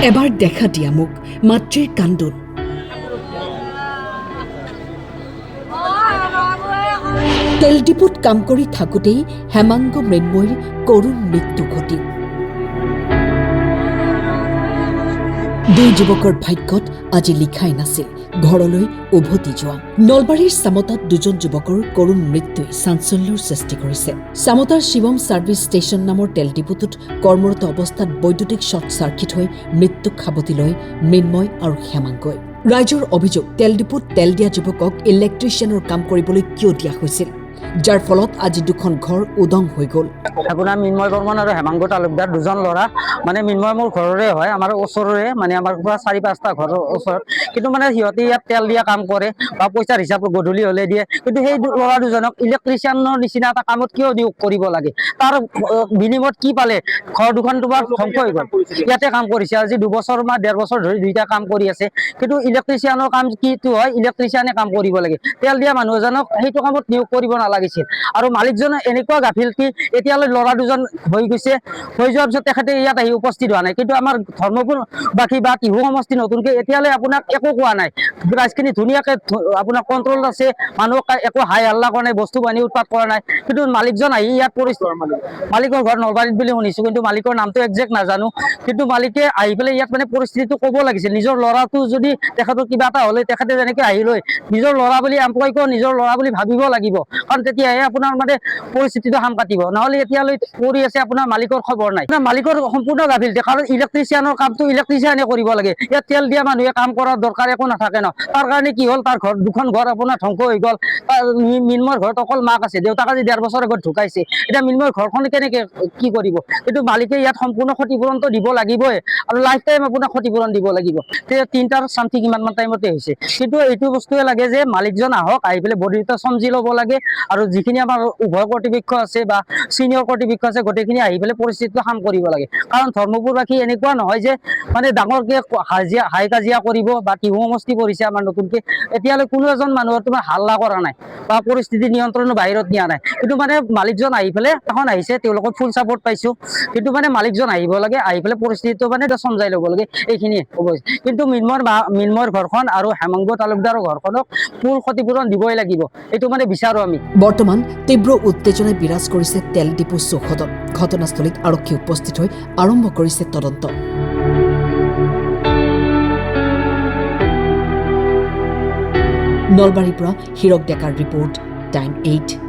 এবাৰ দেখা দিয়া মোক মাতৃৰ কান্দোন। তেল ডিপুত কাম কৰি থাকোঁতেই হেমাংগ মৃন্ময়ৰ কৰুণ মৃত্যু ঘটিল। দুই যুৱকৰ ভাগ্যত আজি লিখাই নাছিল ঘৰলৈ উভতি যোৱা। নলবাৰীৰ চামতাত দুজন যুৱকৰ কৰুণ মৃত্যুই চাঞ্চল্যৰ সৃষ্টি কৰিছে। চামতাৰ শিৱম ছাৰ্ভিচ ষ্টেচন নামৰ তেল ডিপুটোত কৰ্মৰত অৱস্থাত বৈদ্যুতিক শ্বৰ্ট চাৰ্কিট হৈ মৃত্যুক সাৱটি লয় মৃন্ময় আৰু হেমাংগই। ৰাইজৰ অভিযোগ, তেল ডিপুত তেল দিয়া যুৱকক ইলেক্ট্ৰিচিয়ানৰ কাম কৰিবলৈ কিয় দিয়া হৈছিল, যাৰ ফলত আজি দুখন ঘৰ উদং হৈ গ'ল। আপোনাৰ মৃন্ময় বৰ্মন আৰু হেমাংগ তালুকদাৰ দুজন ল'ৰা, মানে মৃন্ময় মোৰ ঘৰৰে হয়, আমাৰ ওচৰৰে, মানে আমাৰ পৰা ৪-৫টা ঘৰৰ ওচৰত। কিন্তু মানে সিহঁতে ইয়াত তেল দিয়া কাম কৰে বা পইচাৰ হিচাপ গধূলি হ'লে দিয়ে। কিন্তু সেই ল'ৰা দুজনক ইলেক্ট্ৰিচিয়ানৰ নিচিনা এটা কামত কিয় নিয়োগ কৰিব লাগে? তাৰ বিনিময়ত কি পালে? ঘৰ দুখন তোমাৰ ধ্বংস হৈ গ'ল। ইয়াতে কাম কৰিছে আজি 2 বছৰ বা 1.5 বছৰ ধৰি দুইটা কাম কৰি আছে। কিন্তু ইলেক্ট্ৰিচিয়ানৰ কাম কিটো হয়, ইলেক্ট্ৰিচিয়ানে কাম কৰিব লাগে। তেল দিয়া মানুহ এজনক সেইটো কামত নিয়োগ কৰিব নালাগিছিল। আৰু মালিকজনে এনেকুৱা গাফিল কি এতিয়ালৈ ল'ৰা দুজন হৈ গৈছে, হৈ যোৱাৰ পিছত তেখেতে ইয়াত আহি উপস্থিত হোৱা নাই। কিন্তু আমাৰ ধৰ্মপুৰবাসী বা টিহু সমষ্টি নতুনকৈ এতিয়ালৈ আপোনাক একো কোৱা নাই। ৰাইজখিনি ধুনীয়াকৈ আপোনাৰ কণ্ট্ৰল আছে, মানুহক একো হাই হাল্লা কৰা নাই, বস্তু বাহিনী উৎপাত কৰা নাই। কিন্তু মালিকজন আহি ইয়াত মালিকৰ ঘৰ নলবাৰীত বুলি শুনিছোঁ, কিন্তু মালিকৰ নামটো একজেক্ট নাজানো। কিন্তু মালিকে আহি পেলাই ইয়াত মানে পৰিস্থিতিটো ক'ব লাগিছিল। নিজৰ ল'ৰাটো যদি তেখেতৰ কিবা এটা হ'লে তেখেতে যেনেকৈ আহি লৈ নিজৰ ল'ৰা বুলি এমপ্লয়কো নিজৰ ল'ৰা বুলি ভাবিব লাগিব, কাৰণ তেতিয়াহে আপোনাৰ মানে পৰিস্থিতিটো সাম কাটিব। নহ'লে এতিয়ালৈ কৰি আছে আপোনাৰ মালিকৰ খবৰ নাই। মালিকৰ সম্পূৰ্ণ গাফিলতি, কাৰণ ইলেক্ট্ৰিচিয়ানৰ কামটো ইলেক্ট্ৰিচিয়ানে কৰিব লাগে। ইয়াত তেল দিয়া মানুহে কাম কৰাৰ দৰকাৰ একো নাথাকে ন। তাৰ কাৰণে কি হ'ল, তাৰ দুখন ঘৰ আপোনাৰ ধ্বংস হৈ গ'ল। মৃন্ময়ৰ ঘৰত অকল মাক আছে, দেউতাক আজি 1.5 বছৰ আগত ঢুকাইছে। এতিয়া মৃন্ময়ৰ ঘৰখন কেনেকৈ কি কৰিব? কিন্তু মালিকে ইয়াত সম্পূৰ্ণ ক্ষতিপূৰণটো দিব লাগিবই, আৰু লাইফ টাইম আপোনাক ক্ষতিপূৰণ দিব লাগিব। 3টাৰ চামথিং কিমানমান টাইমতে হৈছে। কিন্তু এইটো বস্তুৱে লাগে যে মালিকজন আহক, আহি পেলাই বডিটো চমজি ল'ব লাগে, আৰু যিখিনি আমাৰ উভয় কৰ্তৃপক্ষ আছে বা চিনিয়ৰ কৰ্তৃপক্ষ আছে গোটেইখিনি আহি পেলাই পৰিস্থিতিটো সাম কৰিব লাগে। কাৰণ ধৰ্মপুৰবাসী এনেকুৱা নহয় যে মানে ডাঙৰকৈ হাই কাজিয়া কৰিব বা টিহু সমষ্টি কৰিছে আমাৰ নতুনকৈ। এতিয়ালৈ কোনো এজন মানুহৰ তোমাৰ হাল্লা কৰা নাই বা পৰিস্থিতি নিয়ন্ত্ৰণৰ বাহিৰত নিয়া নাই। কিন্তু মানে মালিকজন আহি পেলাই এখন আহিছে, তেওঁলোকৰ ফুল ছাপোৰ্ট পাইছোঁ। কিন্তু মানে মালিকজন আহিব লাগে, আহি পেলাই পৰিস্থিতিটো মানে চমজাই ল'ব লাগে, এইখিনিয়ে ক'ব। কিন্তু মৃন্ময়ৰ ঘৰখন আৰু হেমাংগ তালুকদাৰৰ ঘৰখনক ফুল ক্ষতিপূৰণ দিবই লাগিব, এইটো মানে বিচাৰোঁ আমি। বৰ্তমান তীব্ৰ উত্তেজনাই বিৰাজ কৰিছে তেল ডিপু চৌহদত। ঘটনাস্থলীত আৰক্ষী উপস্থিত হৈ আৰম্ভ কৰিছে তদন্ত। নলবাৰীৰ পৰা হীৰক ডেকাৰ ৰিপৰ্ট, টাইম 8।